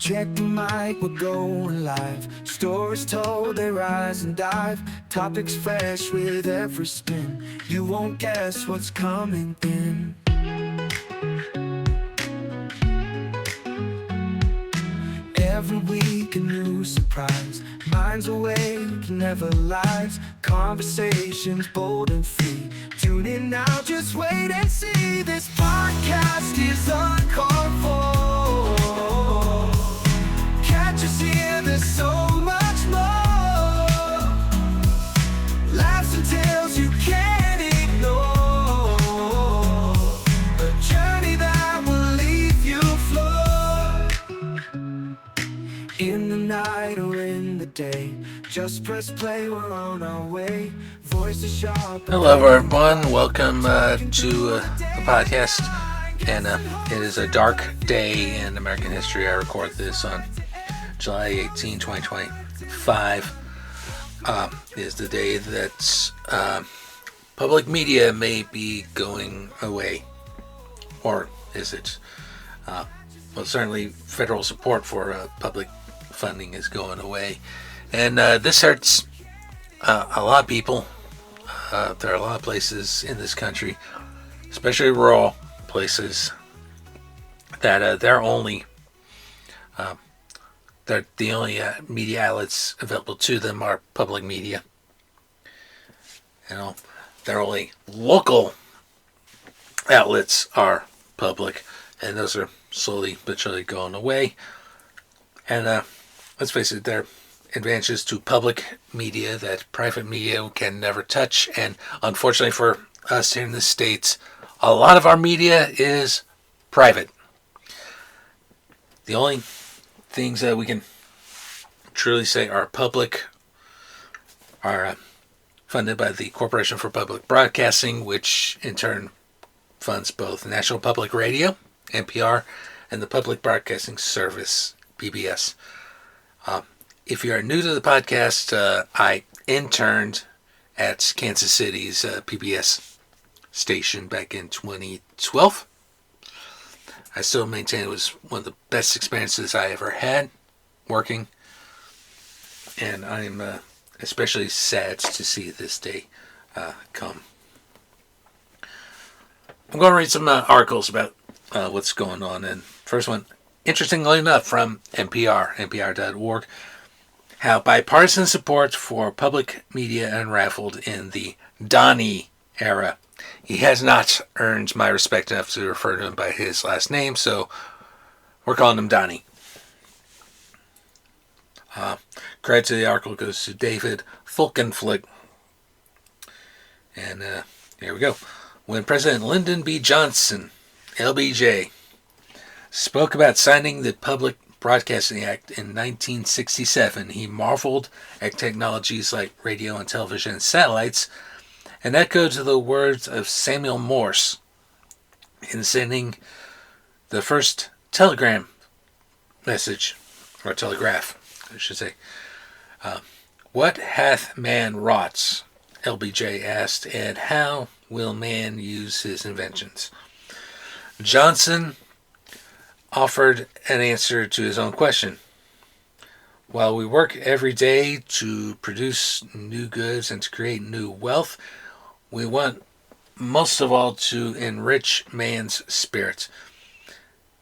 Check the mic, we're going live. Stories told, they rise and dive. Topics fresh with every spin. You won't guess what's coming in. Every week a new surprise. Minds awake, never lies. Conversations bold and free. Tune in now, just wait and see. This podcast is uncalled for. Catch us here, there's so much more. Laughs and tales you can't ignore. A journey that will leave you floored. In the night or in the day, just press play, we're on our way. Voices sharp. Hello everyone, welcome to the podcast. And it is a dark day in American history. I record this on July 18, 2025. Is the day that public media may be going away. Or is it? Well, certainly federal support for public funding is going away. And this hurts a lot of people. There are a lot of places in this country, especially rural places, that the only media outlets available to them are public media. Their only local outlets are public, and those are slowly but surely going away. And let's face it, there are advantages to public media that private media can never touch. And unfortunately for us here in the States, a lot of our media is private. The only things that we can truly say are public are funded by the Corporation for Public Broadcasting, which in turn funds both National Public Radio, NPR, and the Public Broadcasting Service, PBS. If you are new to the podcast, I interned at Kansas City's PBS station back in 2012. I still maintain it was one of the best experiences I ever had working, and I'm especially sad to see this day come. I'm going to read some articles about what's going on, and first one, interestingly enough, from npr.org, how bipartisan support for public media unraveled in the Donnie era. He has not earned my respect enough to refer to him by his last name, so we're calling him Donnie. Credit to the article goes to David Fulkenflik. And here we go. When President Lyndon B. Johnson, LBJ, spoke about signing the Public Broadcasting Act in 1967, he marveled at technologies like radio and television and satellites, and echoed to the words of Samuel Morse in sending the first telegram message, or telegraph, I should say. What hath man wrought? LBJ asked, and how will man use his inventions? Johnson offered an answer to his own question. While we work every day to produce new goods and to create new wealth, we want most of all to enrich man's spirit.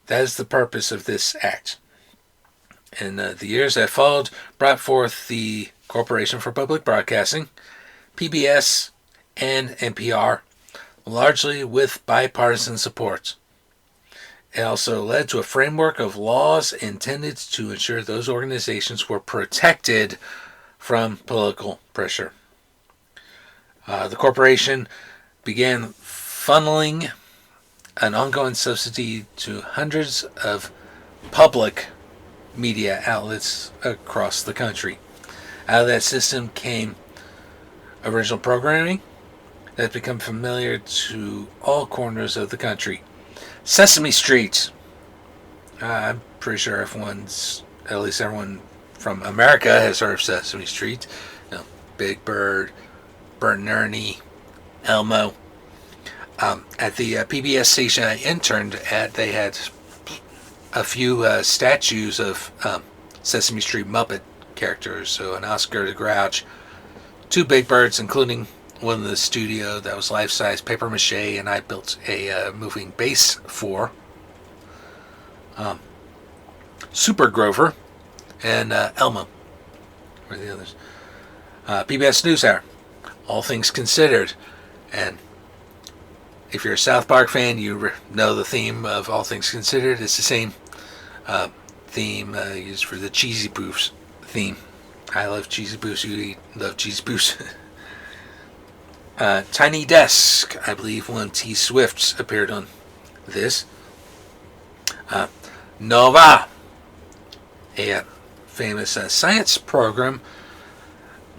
That is the purpose of this act. And the years that followed brought forth the Corporation for Public Broadcasting, PBS, and NPR, largely with bipartisan support. It also led to a framework of laws intended to ensure those organizations were protected from political pressure. The corporation began funneling an ongoing subsidy to hundreds of public media outlets across the country. Out of that system came original programming that has become familiar to all corners of the country. Sesame Street. I'm pretty sure at least everyone from America has heard of Sesame Street. Big Bird, Bert and Ernie, Elmo. At the PBS station I interned at, they had a few statues of Sesame Street Muppet characters. So an Oscar the Grouch, 2 Big Birds, including one in the studio that was life-size paper mache, and I built a moving base for. Super Grover and Elmo were the others. PBS NewsHour, All Things Considered, and if you're a South Park fan, you know the theme of All Things Considered. It's the same theme used for the Cheesy Poofs theme. I love Cheesy Poofs. You love Cheesy Poofs. Tiny Desk. I believe one of T. Swift's appeared on this. Nova. A famous science program.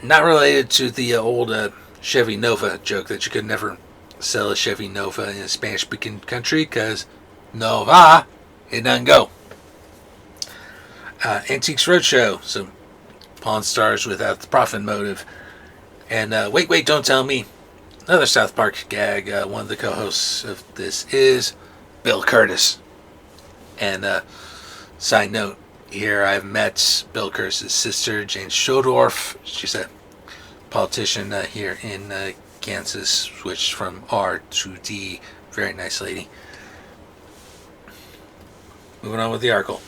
Not related to the old Chevy Nova joke that you could never sell a Chevy Nova in a Spanish-speaking country because Nova, it doesn't go. Antiques Roadshow, some Pawn Stars without the profit motive. And wait, don't tell me. Another South Park gag. One of the co-hosts of this is Bill Curtis. And side note here, I've met Bill Curtis' sister, Jane Schodorf. She's a politician here in Kansas, switched from R to D. Very nice lady. Moving on with the article.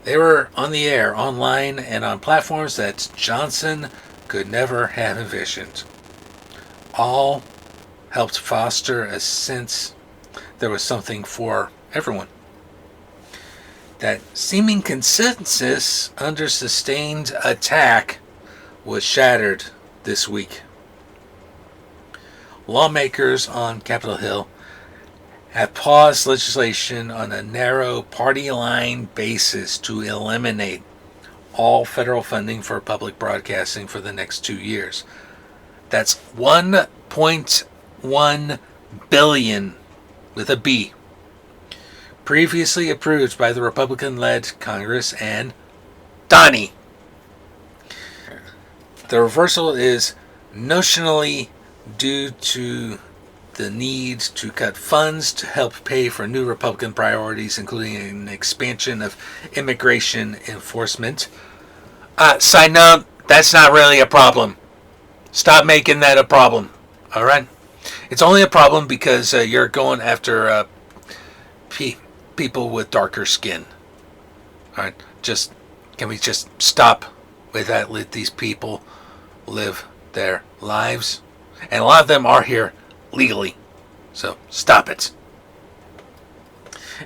They were on the air, online, and on platforms that Johnson could never have envisioned. All helped foster a sense there was something for everyone. That seeming consensus under sustained attack was shattered this week. Lawmakers on Capitol Hill have paused legislation on a narrow party line basis to eliminate all federal funding for public broadcasting for the next 2 years. That's $1.1 billion with a B. Previously approved by the Republican-led Congress and Donnie. The reversal is notionally due to the need to cut funds to help pay for new Republican priorities, including an expansion of immigration enforcement. Side note, that's not really a problem. Stop making that a problem. All right? It's only a problem because you're going after people with darker skin. All right? Can we just stop with that? Let these people live their lives. And a lot of them are here legally. So stop it.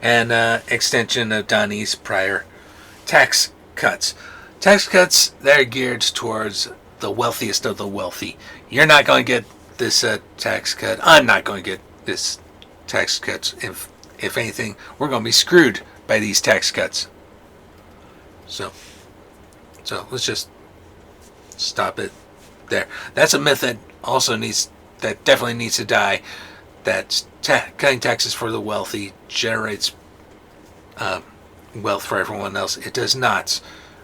And extension of Donnie's prior tax cuts. Tax cuts, they're geared towards the wealthiest of the wealthy. You're not going to get this tax cut. I'm not going to get this tax cut. If anything, we're going to be screwed by these tax cuts. So let's just stop it there. That's a myth that definitely needs to die. That cutting taxes for the wealthy generates wealth for everyone else. It does not.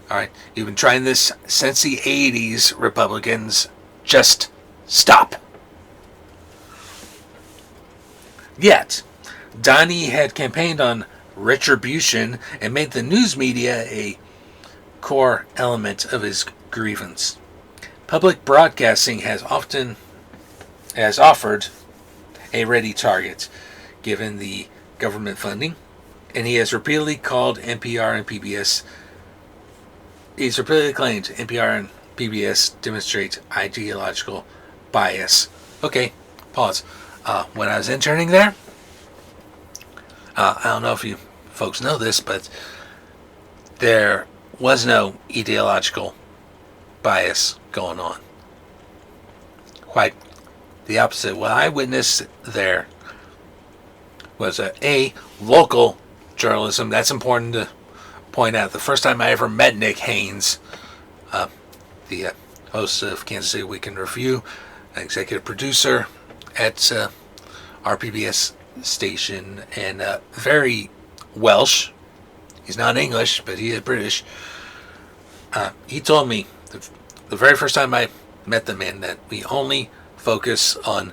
All right, you've been trying this since the 80s, Republicans. Just stop. Yet, Donnie had campaigned on retribution and made the news media a core element of his grievance. Public broadcasting has offered a ready target, given the government funding, and he has repeatedly called NPR and PBS. He's repeatedly claimed NPR and PBS demonstrate ideological bias. Okay, pause. When I was interning there, I don't know if you folks know this, but there was no ideological bias going on. Quite the opposite. What I witnessed there was a local journalism. That's important to point out. The first time I ever met Nick Haynes, the host of Kansas City Week in Review, executive producer at our PBS station, and very Welsh. He's not English, but he is British. He told me the very first time I met the man that we only focus on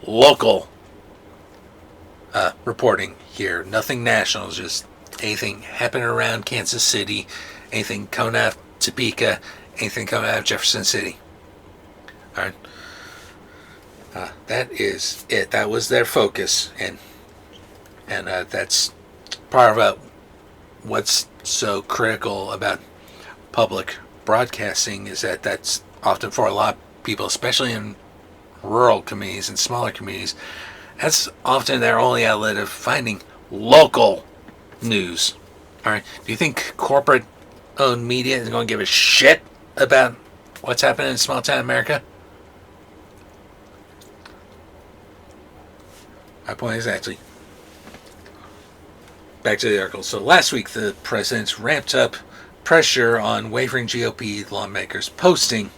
local reporting here, nothing national, just anything happening around Kansas City, anything coming out of Topeka, anything coming out of Jefferson City. All right. That is it. That was their focus, and that's part of what's so critical about public broadcasting is that that's often for a lot of people, especially in rural communities and smaller communities, that's often their only outlet of finding local news. All right. Do you think corporate-owned media is going to give a shit about what's happening in small-town America? My point exactly. Back to the article. So last week, the president ramped up pressure on wavering GOP lawmakers, posting,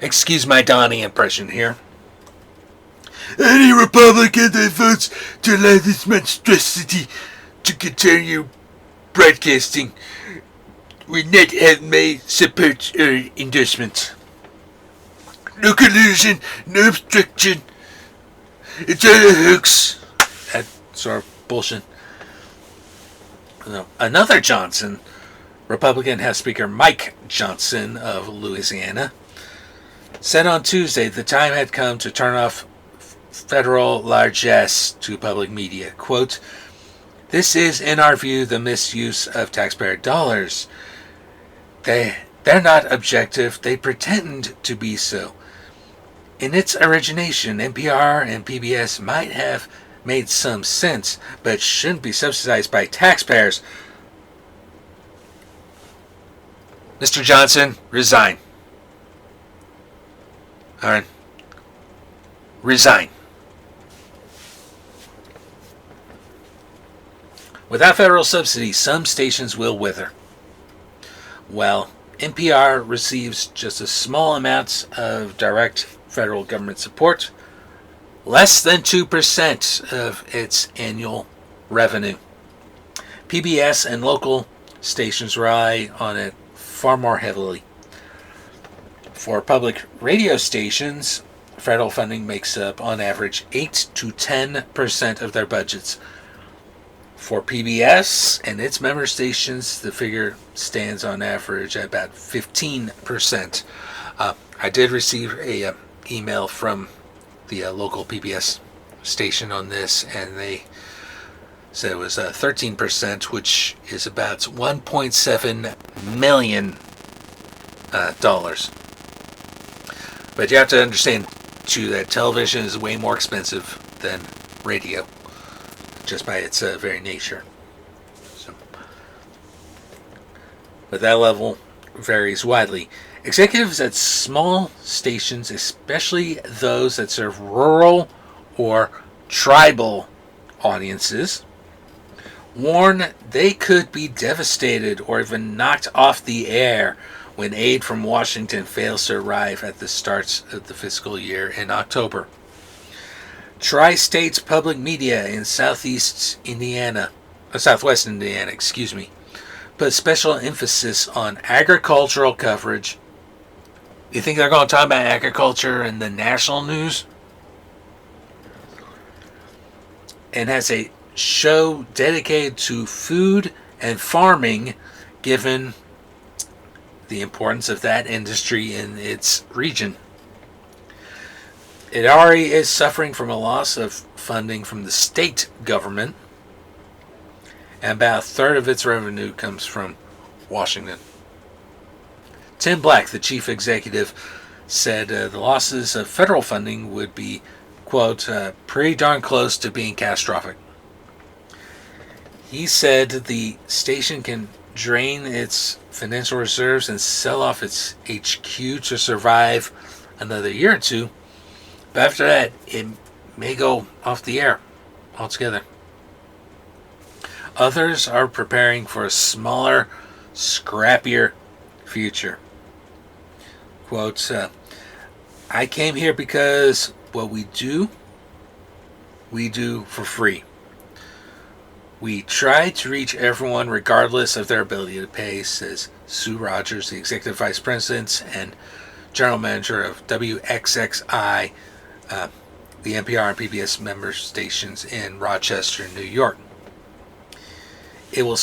excuse my Donnie impression here, any Republican that votes to allow this monstrosity to continue broadcasting will not have my support or endorsement. No collusion, no obstruction. It's all a hoax. That sort of bullshit. No. Another Johnson, Republican House Speaker Mike Johnson of Louisiana, said on Tuesday the time had come to turn off federal largesse to public media. Quote, this is, in our view, the misuse of taxpayer dollars. They're not objective. They pretend to be so. In its origination, NPR and PBS might have made some sense, but shouldn't be subsidized by taxpayers. Mr. Johnson, resign. All right. Resign. Without federal subsidy, some stations will wither. Well, NPR receives just a small amount of direct federal government support, less than 2% of its annual revenue. PBS and local stations rely on it far more heavily. For public radio stations, federal funding makes up, on average, 8 to 10% of their budgets. For PBS and its member stations, the figure stands on average at about 15%. I did receive a email from the local PBS station on this, and they said it was 13%, which is about $1.7 million. But you have to understand, too, that television is way more expensive than radio, just by its very nature. So, but that level varies widely. Executives at small stations, especially those that serve rural or tribal audiences, warn they could be devastated or even knocked off the air when aid from Washington fails to arrive at the start of the fiscal year in October. Tri-State Public Media in southwest Indiana, put special emphasis on agricultural coverage. You think they're going to talk about agriculture in the national news? And has a show dedicated to food and farming, given the importance of that industry in its region. It already is suffering from a loss of funding from the state government, and about a third of its revenue comes from Washington. Tim Black, the chief executive, said the losses of federal funding would be, quote, pretty darn close to being catastrophic. He said the station can drain its financial reserves and sell off its HQ to survive another year or two, but after that, it may go off the air altogether. Others are preparing for a smaller, scrappier future. Quote, I came here because what we do for free. We try to reach everyone regardless of their ability to pay, says Sue Rogers, the executive vice president and general manager of WXXI, the NPR and PBS member stations in Rochester, New York. It will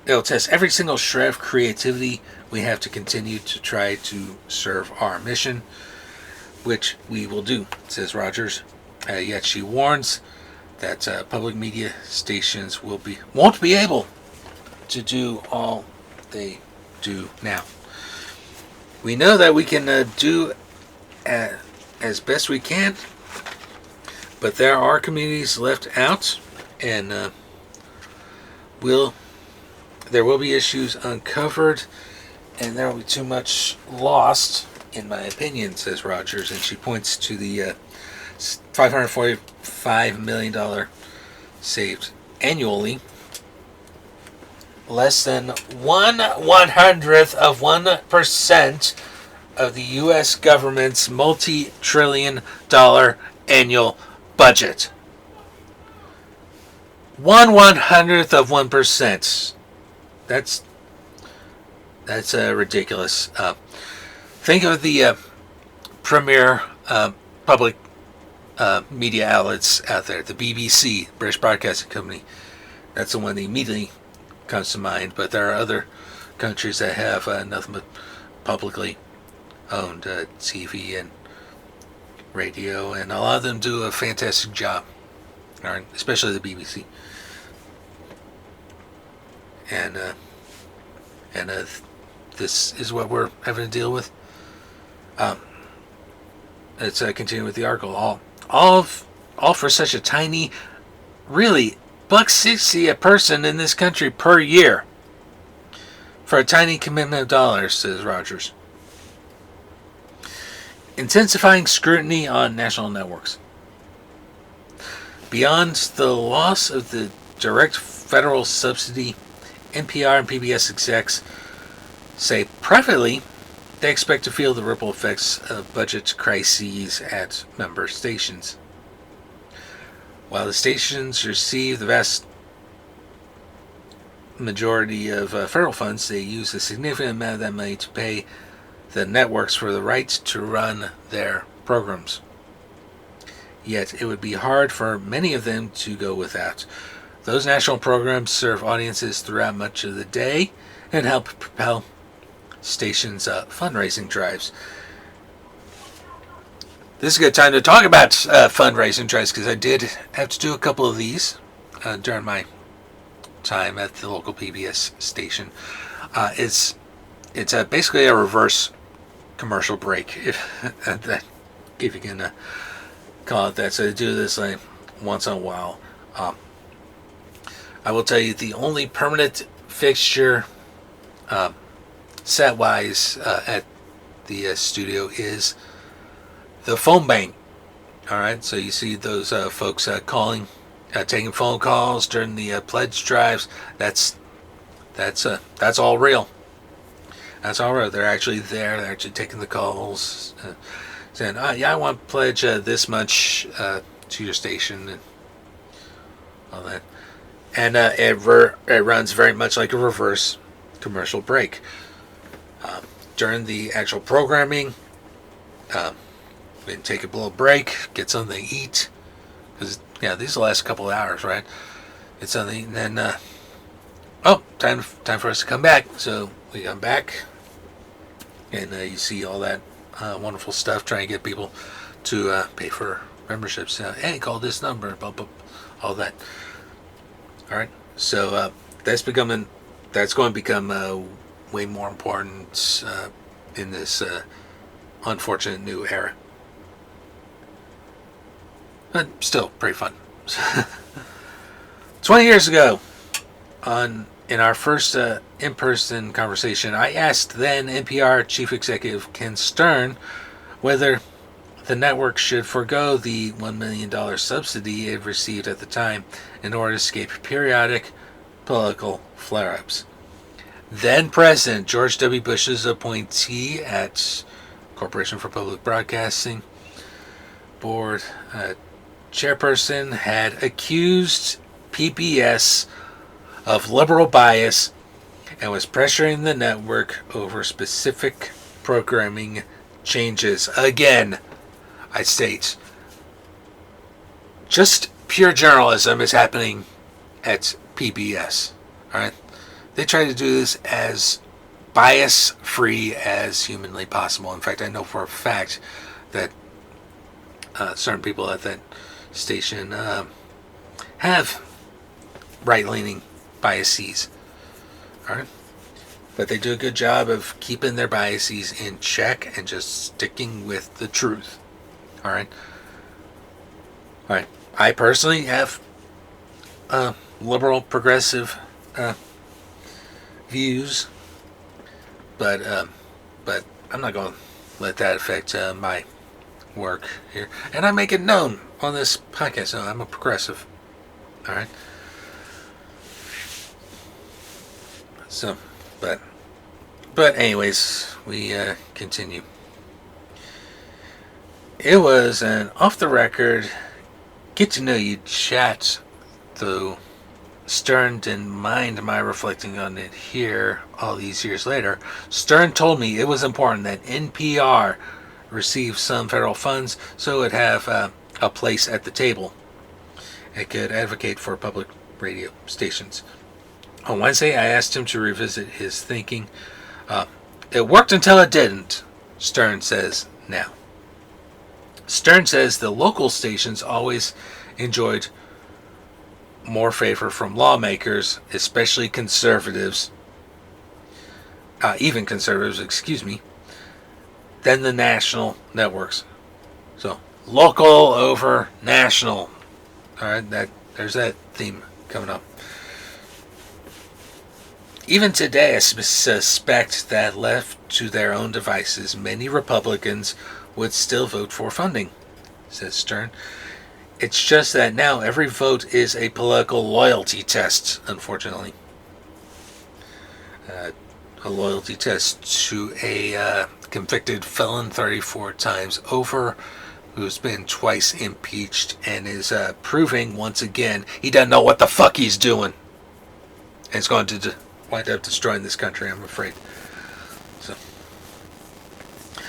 it'll test every single shred of creativity we have to continue to try to serve our mission, which we will do, says Rogers. Yet she warns that public media stations won't be able to do all they do now. We know that we can do as best we can, but there are communities left out, and there will be issues uncovered, and there will be too much lost, in my opinion, says Rogers, and she points to the $545 million saved annually. Less than 1/100th of 1% of the U.S. government's multi-trillion-dollar annual budget. 1/100th of 1%. That's ridiculous. Think of the premier public media outlets out there. The BBC, British Broadcasting Company. That's the one that immediately comes to mind. But there are other countries that have nothing but publicly owned TV and radio, and a lot of them do a fantastic job. All right, especially the BBC. And this is what we're having to deal with. Let's continue with the article. All for such a tiny, really, $1.60 a person in this country per year. For a tiny commitment of dollars, says Rogers. Intensifying scrutiny on national networks. Beyond the loss of the direct federal subsidy, NPR and PBS execs say privately they expect to feel the ripple effects of budget crises at member stations. While the stations receive the vast majority of federal funds, they use a significant amount of that money to pay the networks for the right to run their programs. Yet it would be hard for many of them to go without. Those national programs serve audiences throughout much of the day and help propel stations' fundraising drives. This is a good time to talk about fundraising drives, because I did have to do a couple of these during my time at the local PBS station. It's basically a reverse commercial break, if you can call it that. So I do this like once in a while. I will tell you, the only permanent fixture set-wise at the studio is the phone bank. All right, so you see those folks calling, taking phone calls during the pledge drives. That's all real. That's all real. They're actually there. They're actually taking the calls, saying, yeah, I want to pledge this much to your station and all that. And it runs very much like a reverse commercial break. During the actual programming, we can take a little break, get something to eat, because these will last a couple of hours, right? Get something, and then time for us to come back. So we come back, and you see all that wonderful stuff, trying to get people to pay for memberships. Hey, call this number, blah, blah, all that. All right, so that's going to become way more important in this unfortunate new era. But still pretty fun. 20 years ago, in our first in-person conversation, I asked then NPR Chief Executive Ken Stern whether the network should forego the $1 million subsidy it received at the time in order to escape periodic political flare-ups. Then President George W. Bush's appointee at Corporation for Public Broadcasting Board chairperson had accused PBS of liberal bias and was pressuring the network over specific programming changes. Again, I state, just pure journalism is happening at PBS. All right, they try to do this as bias-free as humanly possible. In fact, I know for a fact that certain people at that station have right-leaning biases. All right, but they do a good job of keeping their biases in check and just sticking with the truth. All right. All right. I personally have liberal, progressive views, but I'm not going to let that affect my work here. And I make it known on this podcast. So I'm a progressive. All right. So, but anyways, we continue. It was an off-the-record, get-to-know-you chat, though Stern didn't mind my reflecting on it here all these years later. Stern told me it was important that NPR receive some federal funds so it would have a place at the table. It could advocate for public radio stations. On Wednesday, I asked him to revisit his thinking. It worked until it didn't, Stern says now. Stern says the local stations always enjoyed more favor from lawmakers, especially conservatives, even conservatives, than the national networks. So, local over national. All right, there's that theme coming up. Even today, I suspect that left to their own devices, many Republicans would still vote for funding, says Stern. It's just that now every vote is a political loyalty test, unfortunately. A loyalty test to a convicted felon 34 times over who's been twice impeached and is proving once again he doesn't know what the fuck he's doing. And it's going to wind up destroying this country, I'm afraid. So,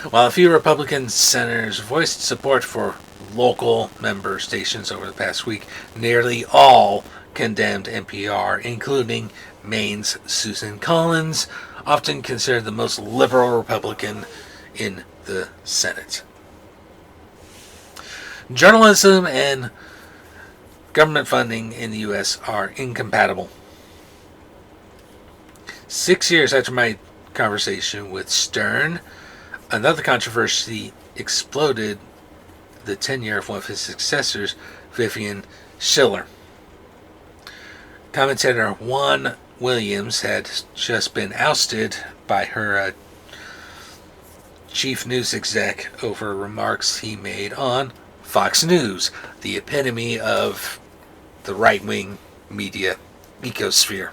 while a few Republican senators voiced support for local member stations over the past week, nearly all condemned NPR, including Maine's Susan Collins, often considered the most liberal Republican in the Senate. Journalism and government funding in the U.S. are incompatible. 6 years after my conversation with Stern, another controversy exploded the tenure of one of his successors, Vivian Schiller. Commentator Juan Williams had just been ousted by her chief news exec over remarks he made on Fox News, the epitome of the right-wing media ecosphere.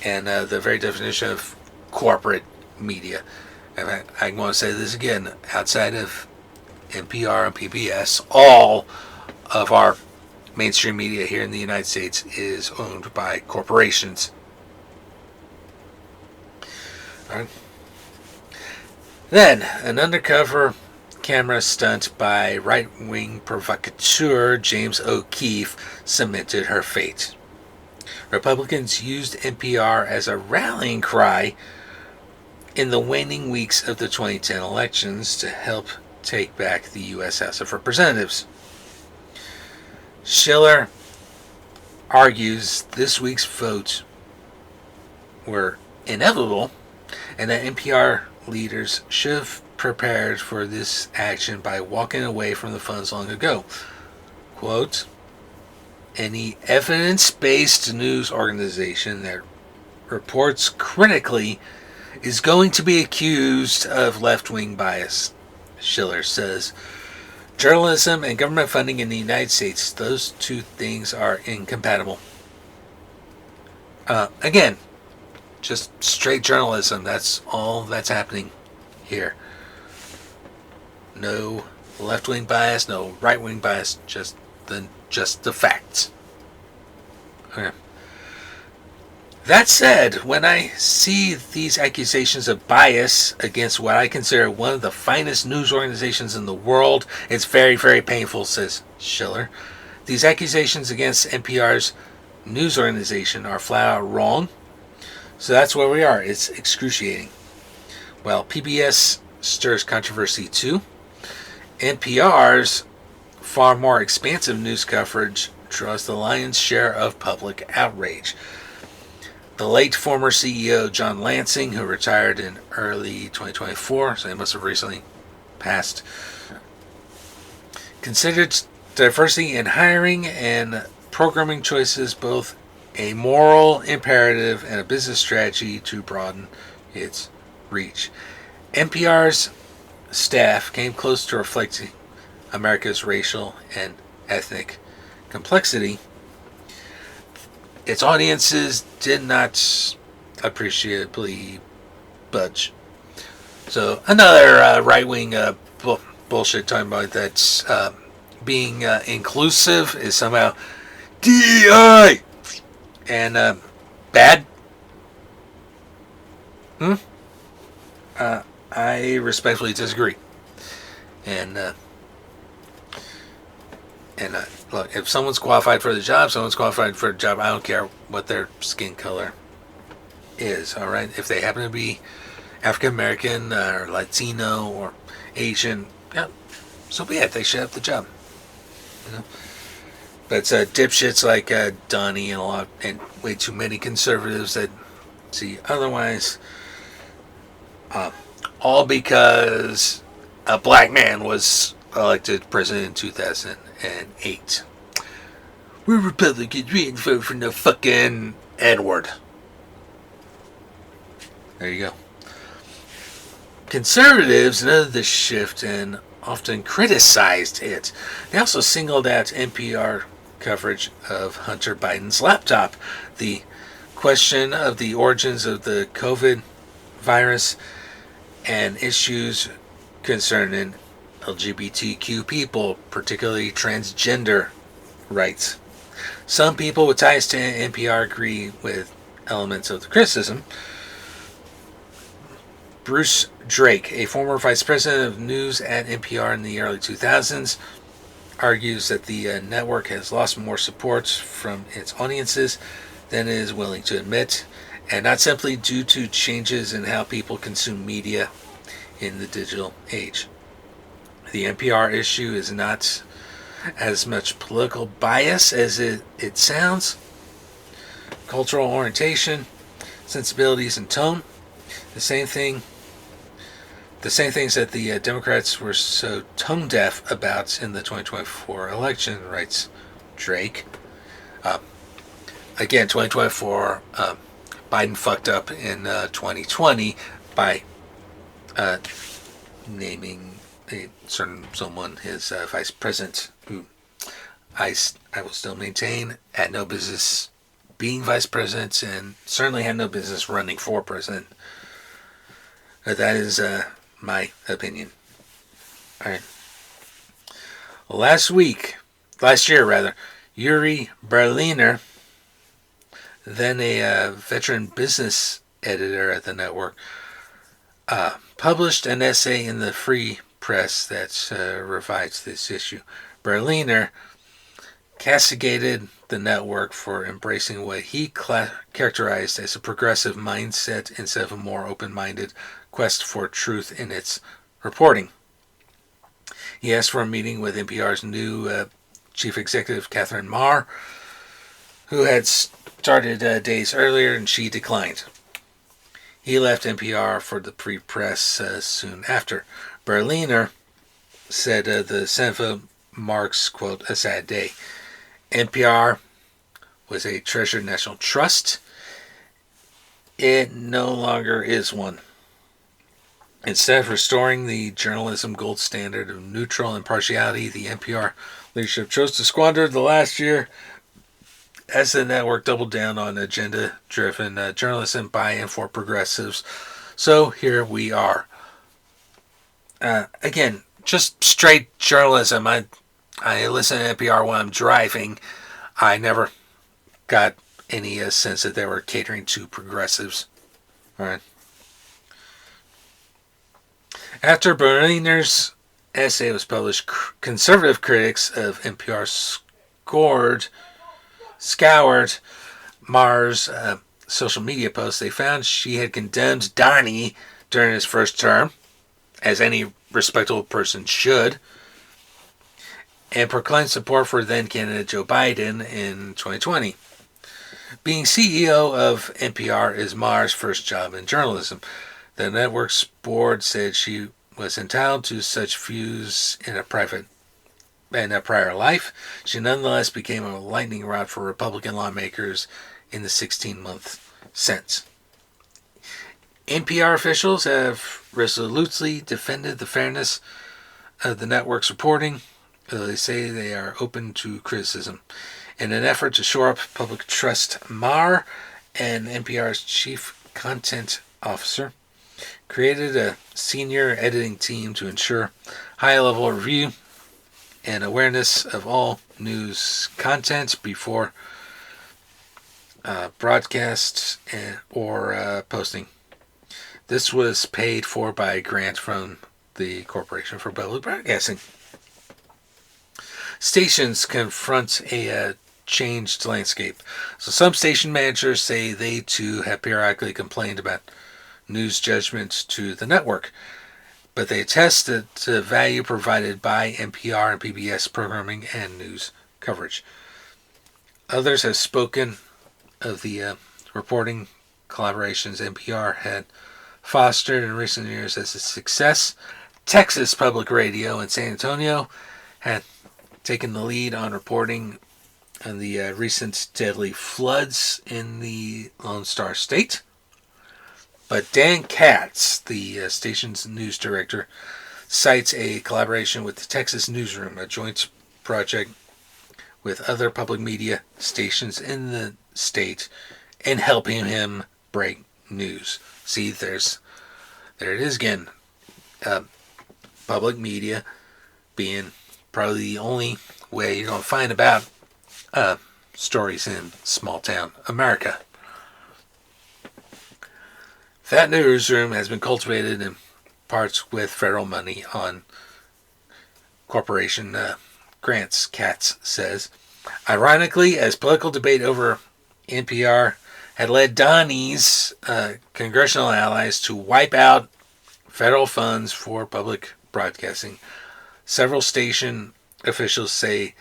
And the very definition of corporate media. And I want to say this again, outside of NPR and PBS, all of our mainstream media here in the United States is owned by corporations. All right. Then, an undercover camera stunt by right-wing provocateur James O'Keefe cemented her fate. Republicans used NPR as a rallying cry in the waning weeks of the 2010 elections to help take back the U.S. House of Representatives. Schiller argues this week's votes were inevitable and that NPR leaders should have prepared for this action by walking away from the funds long ago. Quote, any evidence-based news organization that reports critically is going to be accused of left-wing bias, Schiller says. Journalism and government funding in the United States, those two things are incompatible. Again, just straight journalism, that's all that's happening here. No left-wing bias, no right-wing bias, just the facts. Okay. That said, when I see these accusations of bias against what I consider one of the finest news organizations in the world, it's very, very painful, says Schiller. These accusations against NPR's news organization are flat out wrong. So that's where we are. It's excruciating. Well, PBS stirs controversy too. NPR's far more expansive news coverage draws the lion's share of public outrage. The late former CEO John Lansing, who retired in early 2024, so he must have recently passed, considered diversity in hiring and programming choices both a moral imperative and a business strategy to broaden its reach. NPR's staff came close to reflecting America's racial and ethnic complexity. Its audiences did not appreciably budge. So another right-wing bullshit talking about that being inclusive is somehow DEI and bad. I respectfully disagree. And look, if someone's qualified for the job, someone's qualified for a job. I don't care what their skin color is, all right? If they happen to be African American or Latino or Asian, yeah, so be it. They should have the job. You know? But it's dipshits like Donnie and way too many conservatives that see otherwise. All because a black man was elected president in 2008. We're Republicans. We didn't vote for no fucking Edward. There you go. Conservatives noted this shift and often criticized it. They also singled out NPR coverage of Hunter Biden's laptop. The question of the origins of the COVID virus and issues concerning LGBTQ people, particularly transgender rights. Some people with ties to NPR agree with elements of the criticism. Bruce Drake, a former vice president of news at NPR in the early 2000s, argues that the network has lost more support from its audiences than it is willing to admit, and not simply due to changes in how people consume media in the digital age. The NPR issue is not as much political bias as it sounds. Cultural orientation, sensibilities, and tone. The same things that the Democrats were so tone deaf about in the 2024 election, writes Drake. Again, 2024, Biden fucked up in 2020 by naming a certain someone his vice president, who I will still maintain had no business being vice president and certainly had no business running for president. That is my opinion. All right. Last year, Yuri Berliner, then a veteran business editor at the network, published an essay in the Free Press that revives this issue. Berliner castigated the network for embracing what he characterized as a progressive mindset instead of a more open-minded quest for truth in its reporting. He asked for a meeting with NPR's new chief executive, Catherine Marr, who had started days earlier, and she declined. He left NPR for the Free Press soon after. Berliner said the Senate vote marks, quote, a sad day. NPR was a treasured national trust. It no longer is one. Instead of restoring the journalism gold standard of neutral impartiality, the NPR leadership chose to squander the last year as the network doubled down on agenda-driven journalism by and for progressives. So here we are. Again, just straight journalism. I listen to NPR when I'm driving. I never got any sense that they were catering to progressives. All right. After Berliner's essay was published, conservative critics of NPR scoured Maher's social media posts, they found she had condemned Donnie during his first term, as any respectable person should, and proclaimed support for then candidate Joe Biden in 2020. Being CEO of NPR is Maher's first job in journalism. The network's board said she was entitled to such views in a prior life. She nonetheless became a lightning rod for Republican lawmakers in the 16-month sentence. NPR officials have resolutely defended the fairness of the network's reporting, though they say they are open to criticism. In an effort to shore up public trust, Maher and NPR's chief content officer created a senior editing team to ensure high-level review and awareness of all news content before broadcast or posting. This was paid for by a grant from the Corporation for Public Broadcasting. Stations confront a changed landscape. So some station managers say they too have periodically complained about news judgment to the network, but they attest to the value provided by NPR and PBS programming and news coverage. Others have spoken of the reporting collaborations NPR had fostered in recent years as a success. Texas Public Radio in San Antonio had taken the lead on reporting on the recent deadly floods in the Lone Star State. But Dan Katz, the station's news director, cites a collaboration with the Texas Newsroom, a joint project with other public media stations in the state, in helping him break news. See, there it is again. Public media being probably the only way you're going to find about stories in small town America. That newsroom has been cultivated in parts with federal money on corporation grants, Katz says. Ironically, as political debate over NPR had led Donnie's congressional allies to wipe out federal funds for public broadcasting, several station officials say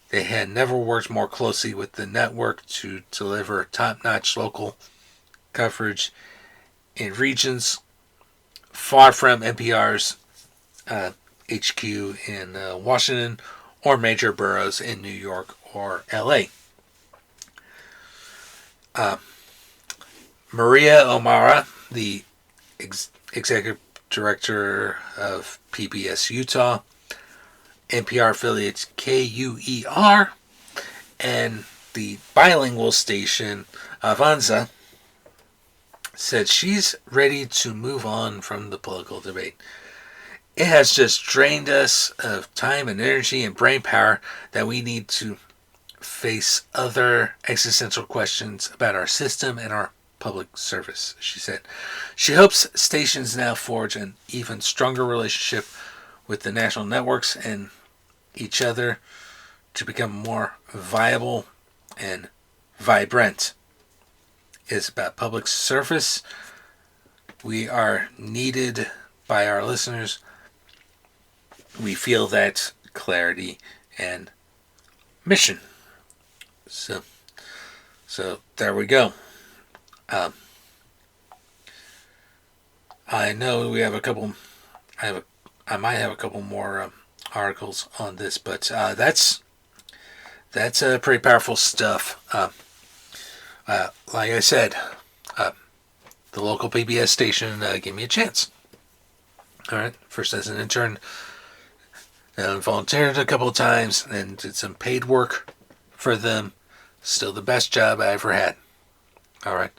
they had never worked more closely with the network to deliver top-notch local coverage in regions far from NPR's HQ in Washington or major boroughs in New York or LA. Maria O'Mara, the executive director of PBS Utah, NPR affiliate KUER, and the bilingual station Avanza, said she's ready to move on from the political debate. It has just drained us of time and energy and brain power that we need to face other existential questions about our system and our public service, she said. She hopes stations now forge an even stronger relationship with the national networks and each other to become more viable and vibrant. It's about public service. We are needed by our listeners. We feel that clarity and mission. So there we go. I know we have a couple. I might have a couple more articles on this, but that's pretty powerful stuff. Like I said, the local PBS station gave me a chance. All right, first as an intern, volunteered a couple of times, and did some paid work for them. Still the best job I ever had. All right,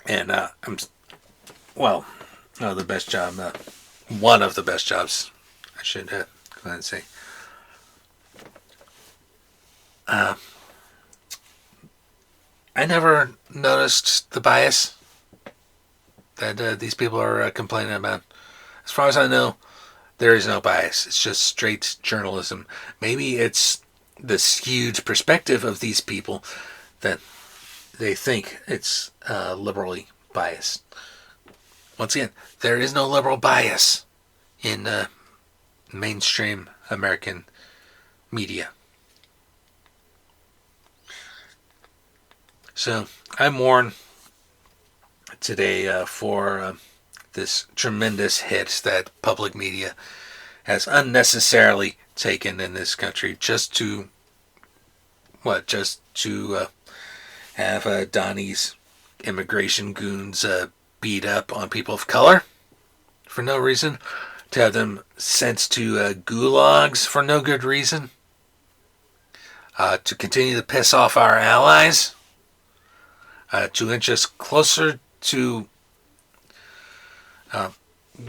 and the best job, one of the best jobs, I should go ahead and say. I never noticed the bias that these people are complaining about. As far as I know, there is no bias. It's just straight journalism. Maybe it's the skewed perspective of these people that they think it's liberally biased. Once again, there is no liberal bias in mainstream American media. So I mourn today for this tremendous hit that public media has unnecessarily taken in this country just to have Donnie's immigration goons beat up on people of color for no reason, to have them sent to gulags for no good reason, to continue to piss off our allies, to inch us closer to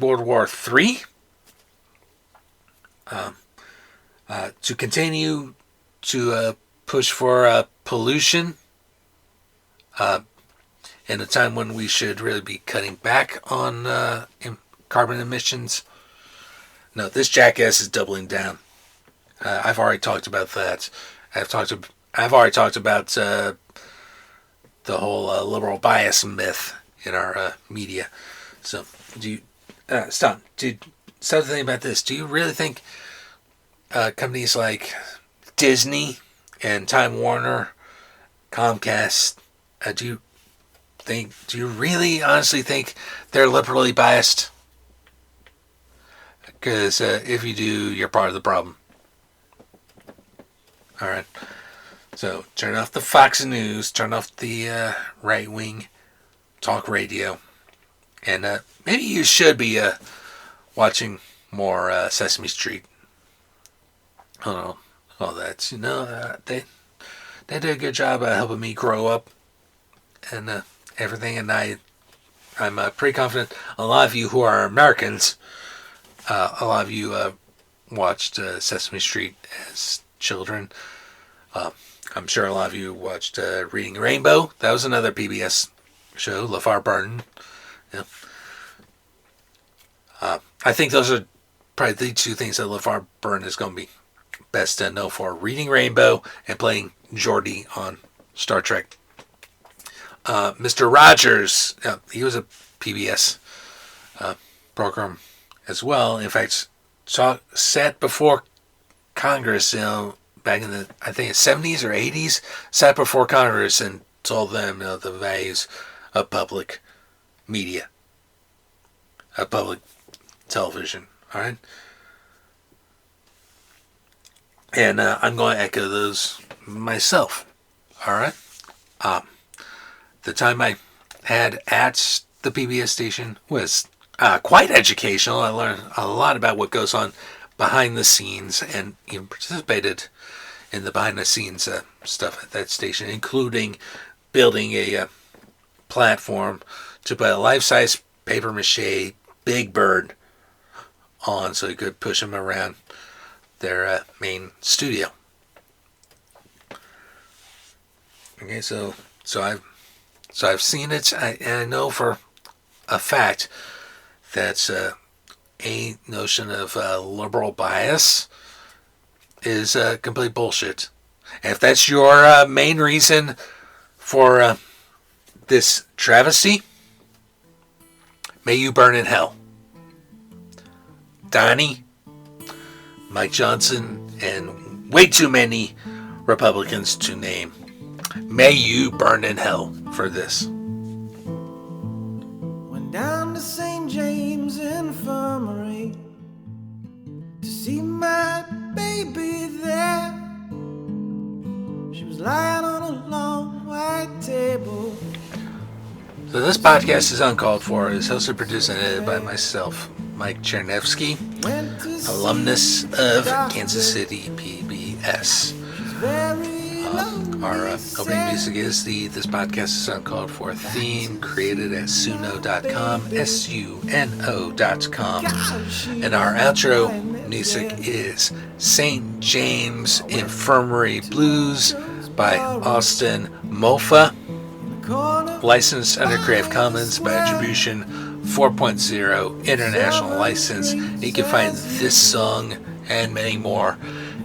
World War III, to continue to push for pollution in a time when we should really be cutting back on carbon emissions. No, this jackass is doubling down. I've already talked about that. I've already talked about the whole liberal bias myth in our media. So, stop to think about this. Do you really think companies like Disney and Time Warner, Comcast, do you really honestly think they're liberally biased? Because if you do, you're part of the problem. All right. So turn off the Fox News, turn off the right-wing talk radio, and maybe you should be watching more Sesame Street. I don't know, all that. They did a good job helping me grow up and everything, and I'm pretty confident a lot of you who are Americans, a lot of you watched Sesame Street as children. I'm sure a lot of you watched Reading Rainbow. That was another PBS show, LeVar Burton. Yeah. I think those are probably the two things that LeVar Burton is going to be best known for: Reading Rainbow and playing Geordi on Star Trek. Mr. Rogers, he was a PBS program as well. In fact, sat before Congress, back in the, I think, 70s or 80s, sat before Congress and told them the values of public media, of public television. All right, and I'm going to echo those myself. All right. The time I had at the PBS station was quite educational. I learned a lot about what goes on behind the scenes, and even participated in the behind the scenes stuff at that station, including building a platform to put a life-size paper mache Big Bird on so you could push him around their main studio. Okay, so I've seen it, and I know for a fact that a notion of liberal bias is complete bullshit. And if that's your main reason for this travesty, may you burn in hell. Donnie, Mike Johnson, and way too many Republicans to name. May you burn in hell for this. Went down to St. James Infirmary to see my baby there. She was lying on a long white table. So this podcast is uncalled for. It's hosted, produced, and edited by myself, Mike Chernevsky, alumnus of Kansas City PBS. Our opening music is This Podcast is Uncalled For theme, created at suno.com, suno.com. And our outro music is St. James Infirmary Blues by Austin Mofa, licensed under Creative Commons by attribution 4.0 international license. You can find this song and many more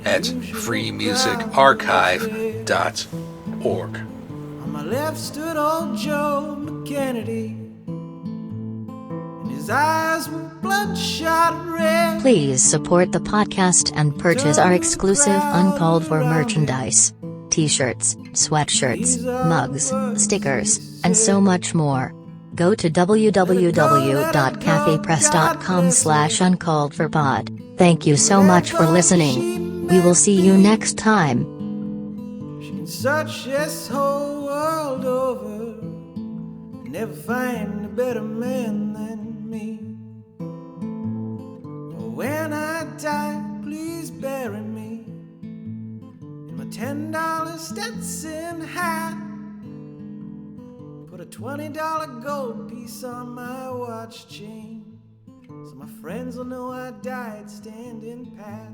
at freemusicarchive.org. On my left stood old Joe McKennedy, and his eyes were bloodshot red. Please support the podcast and purchase our exclusive Uncalled For merchandise. T-shirts, sweatshirts, mugs, stickers, and so much more. Go to www.cafepress.com/uncalledforpod. Thank you so much for listening. We will see you next time. She can search this whole world over, never find a better man than me. When I die, please bury me in my $10 Stetson hat. Put a $20 gold piece on my watch chain, so my friends will know I died standing pat.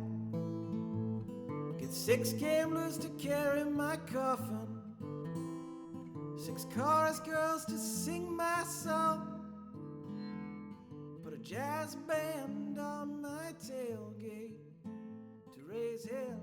Get 6 gamblers to carry my coffin, 6 chorus girls to sing my song. Put a jazz band on my tailgate to raise hell.